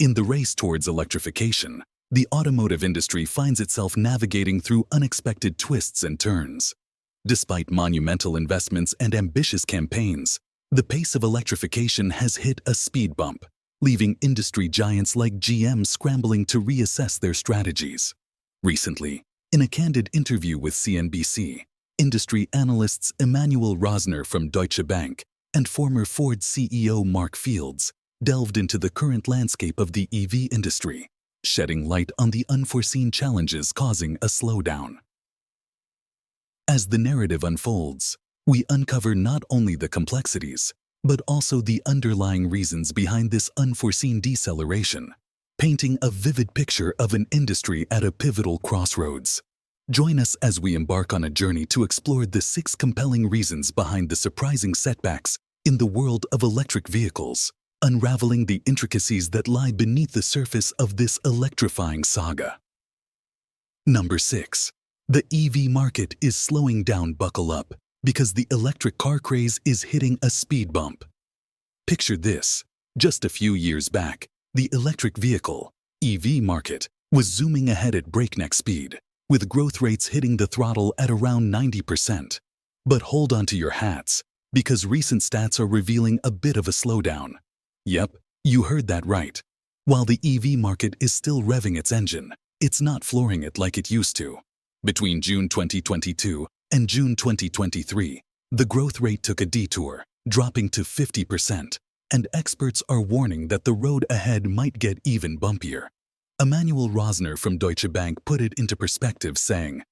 In the race towards electrification, the automotive industry finds itself navigating through unexpected twists and turns. Despite monumental investments and ambitious campaigns, the pace of electrification has hit a speed bump, leaving industry giants like GM scrambling to reassess their strategies. Recently, in a candid interview with CNBC, industry analysts Emmanuel Rosner from Deutsche Bank and former Ford CEO Mark Fields delved into the current landscape of the EV industry, shedding light on the unforeseen challenges causing a slowdown. As the narrative unfolds, we uncover not only the complexities, but also the underlying reasons behind this unforeseen deceleration, painting a vivid picture of an industry at a pivotal crossroads. Join us as we embark on a journey to explore the 6 compelling reasons behind the surprising setbacks in the world of electric vehicles, unraveling the intricacies that lie beneath the surface of this electrifying saga. Number 6. The EV market is slowing down. Buckle up, because the electric car craze is hitting a speed bump. Picture this. Just a few years back, the electric vehicle, EV market, was zooming ahead at breakneck speed, with growth rates hitting the throttle at around 90%. But hold on to your hats, because recent stats are revealing a bit of a slowdown. Yep, you heard that right. While the EV market is still revving its engine, it's not flooring it like it used to. Between June 2022 and June 2023, the growth rate took a detour, dropping to 50%, and experts are warning that the road ahead might get even bumpier. Emmanuel Rosner from Deutsche Bank put it into perspective, saying,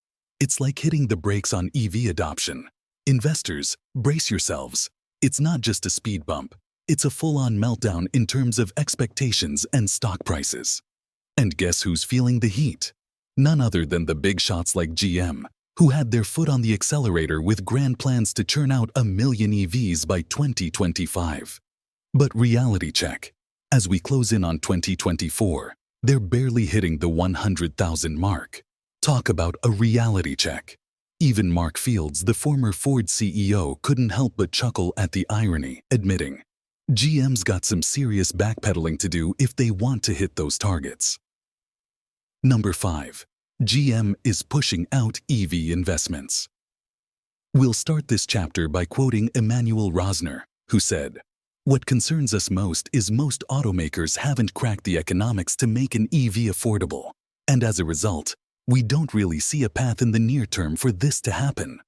"It's like hitting the brakes on EV adoption. Investors, brace yourselves. It's not just a speed bump. It's a full-on meltdown in terms of expectations and stock prices." And guess who's feeling the heat? None other than the big shots like GM, who had their foot on the accelerator with grand plans to churn out 1 million EVs by 2025. But reality check. As we close in on 2024, they're barely hitting the 100,000 mark. Talk about a reality check. Even Mark Fields, the former Ford CEO, couldn't help but chuckle at the irony, admitting, GM's got some serious backpedaling to do if they want to hit those targets. Number 5. GM is pushing out EV investments. We'll start this chapter by quoting Emmanuel Rosner, who said, "What concerns us most is most automakers haven't cracked the economics to make an EV affordable, and as a result, we don't really see a path in the near term for this to happen.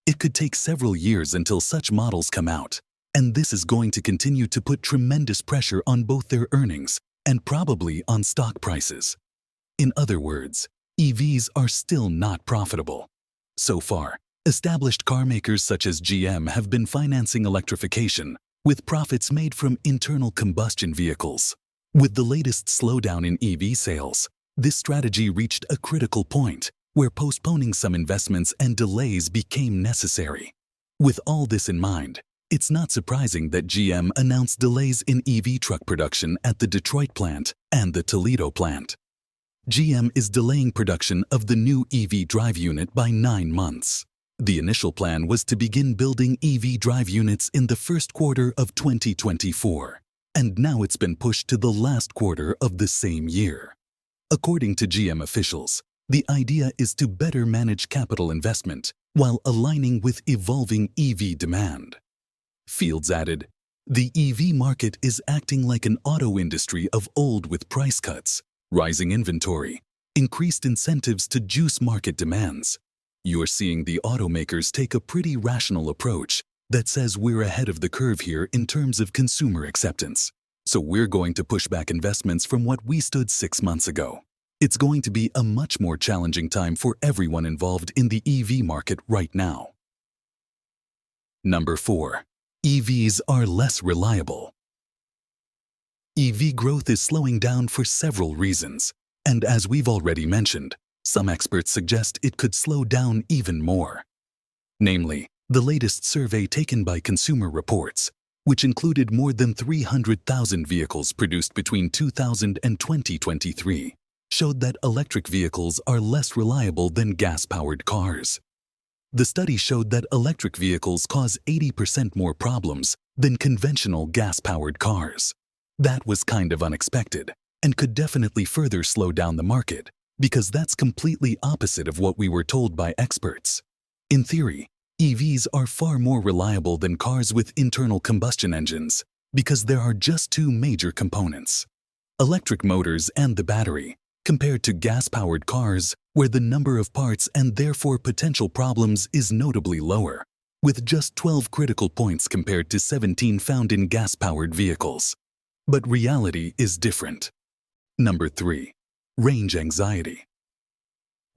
It could take several years until such models come out, and this is going to continue to put tremendous pressure on both their earnings and probably on stock prices." In other words, EVs are still not profitable. So far, established car makers such as GM have been financing electrification with profits made from internal combustion vehicles. With the latest slowdown in EV sales, this strategy reached a critical point where postponing some investments and delays became necessary. With all this in mind, it's not surprising that GM announced delays in EV truck production at the Detroit plant and the Toledo plant. GM is delaying production of the new EV drive unit by 9 months. The initial plan was to begin building EV drive units in the first quarter of 2024, and now it's been pushed to the last quarter of the same year. According to GM officials, the idea is to better manage capital investment while aligning with evolving EV demand. Fields added, "The EV market is acting like an auto industry of old with price cuts, rising inventory, increased incentives to juice market demands. You're seeing the automakers take a pretty rational approach that says we're ahead of the curve here in terms of consumer acceptance. So we're going to push back investments from what we stood 6 months ago. It's going to be a much more challenging time for everyone involved in the EV market right now." Number 4. EVs are less reliable. EV growth is slowing down for several reasons, and as we've already mentioned, some experts suggest it could slow down even more. Namely, the latest survey taken by Consumer Reports, which included more than 300,000 vehicles produced between 2000 and 2023, showed that electric vehicles are less reliable than gas-powered cars. The study showed that electric vehicles cause 80% more problems than conventional gas-powered cars. That was kind of unexpected, and could definitely further slow down the market, because that's completely opposite of what we were told by experts. In theory, EVs are far more reliable than cars with internal combustion engines, because there are just two major components: electric motors and the battery, compared to gas-powered cars, where the number of parts and therefore potential problems is notably lower, with just 12 critical points compared to 17 found in gas-powered vehicles. But reality is different. Number 3. Range anxiety.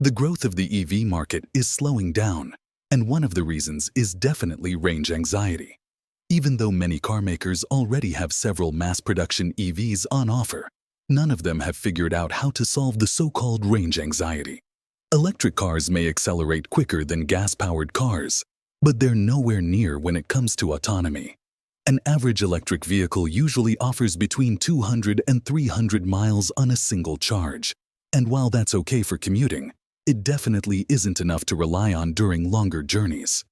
The growth of the EV market is slowing down, and one of the reasons is definitely range anxiety. Even though many car makers already have several mass-production EVs on offer, none of them have figured out how to solve the so-called range anxiety. Electric cars may accelerate quicker than gas-powered cars, but they're nowhere near when it comes to autonomy. An average electric vehicle usually offers between 200 and 300 miles on a single charge, and while that's okay for commuting, it definitely isn't enough to rely on during longer journeys.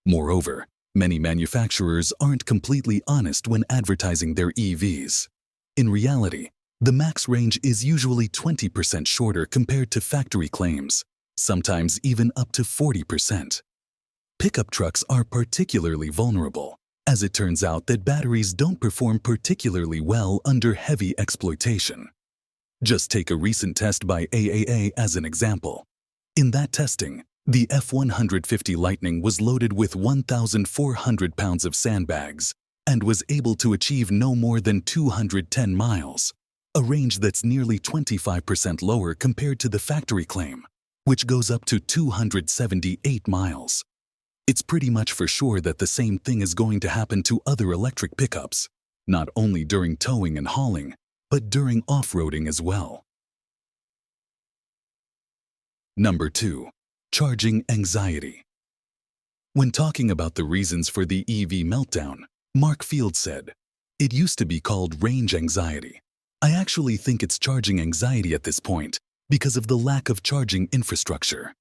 Moreover, many manufacturers aren't completely honest when advertising their EVs. In reality, the max range is usually 20% shorter compared to factory claims, sometimes even up to 40%. Pickup trucks are particularly vulnerable, as it turns out that batteries don't perform particularly well under heavy exploitation. Just take a recent test by AAA as an example. In that testing, the F-150 Lightning was loaded with 1,400 pounds of sandbags and was able to achieve no more than 210 miles, a range that's nearly 25% lower compared to the factory claim, which goes up to 278 miles. It's pretty much for sure that the same thing is going to happen to other electric pickups, not only during towing and hauling, but during off-roading as well. Number 2. Charging anxiety. When talking about the reasons for the EV meltdown, Mark Field said, "It used to be called range anxiety. I actually think it's charging anxiety at this point because of the lack of charging infrastructure."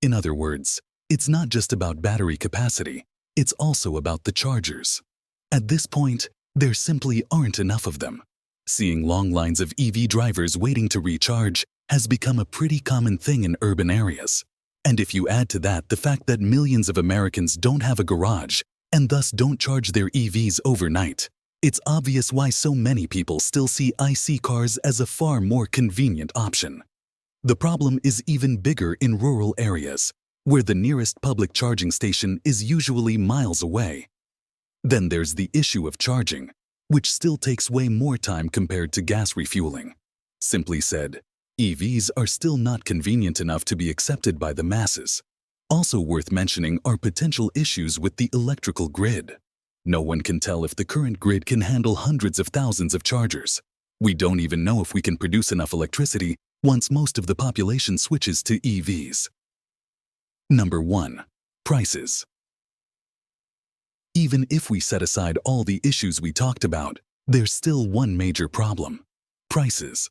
In other words, it's not just about battery capacity, it's also about the chargers. At this point, there simply aren't enough of them. Seeing long lines of EV drivers waiting to recharge has become a pretty common thing in urban areas. And if you add to that the fact that millions of Americans don't have a garage and thus don't charge their EVs overnight, it's obvious why so many people still see IC cars as a far more convenient option. The problem is even bigger in rural areas, where the nearest public charging station is usually miles away. Then there's the issue of charging, which still takes way more time compared to gas refueling. Simply said, EVs are still not convenient enough to be accepted by the masses. Also worth mentioning are potential issues with the electrical grid. No one can tell if the current grid can handle hundreds of thousands of chargers. We don't even know if we can produce enough electricity once most of the population switches to EVs. Number 1. Prices. Even if we set aside all the issues we talked about, there's still one major problem: prices.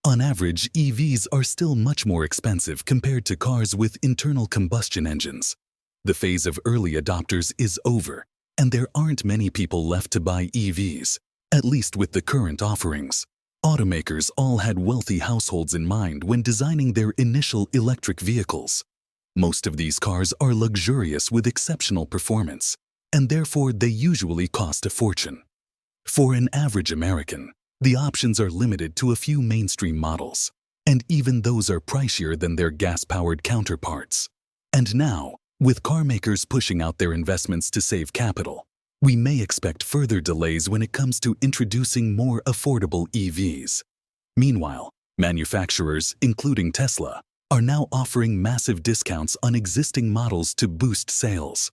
On average, EVs are still much more expensive compared to cars with internal combustion engines. The phase of early adopters is over, and there aren't many people left to buy EVs, at least with the current offerings. Automakers all had wealthy households in mind when designing their initial electric vehicles. Most of these cars are luxurious with exceptional performance, and therefore they usually cost a fortune. For an average American, the options are limited to a few mainstream models, and even those are pricier than their gas-powered counterparts. And now, with car makers pushing out their investments to save capital, we may expect further delays when it comes to introducing more affordable EVs. Meanwhile, manufacturers, including Tesla, are now offering massive discounts on existing models to boost sales.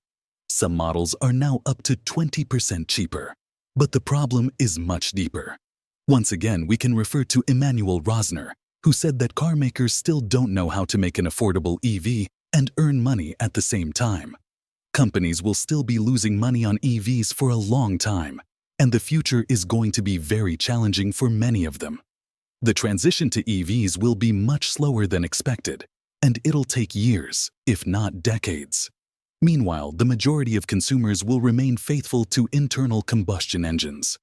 Some models are now up to 20% cheaper, but the problem is much deeper. Once again, we can refer to Emmanuel Rosner, who said that car makers still don't know how to make an affordable EV and earn money at the same time. Companies will still be losing money on EVs for a long time, and the future is going to be very challenging for many of them. The transition to EVs will be much slower than expected, and it'll take years, if not decades. Meanwhile, the majority of consumers will remain faithful to internal combustion engines.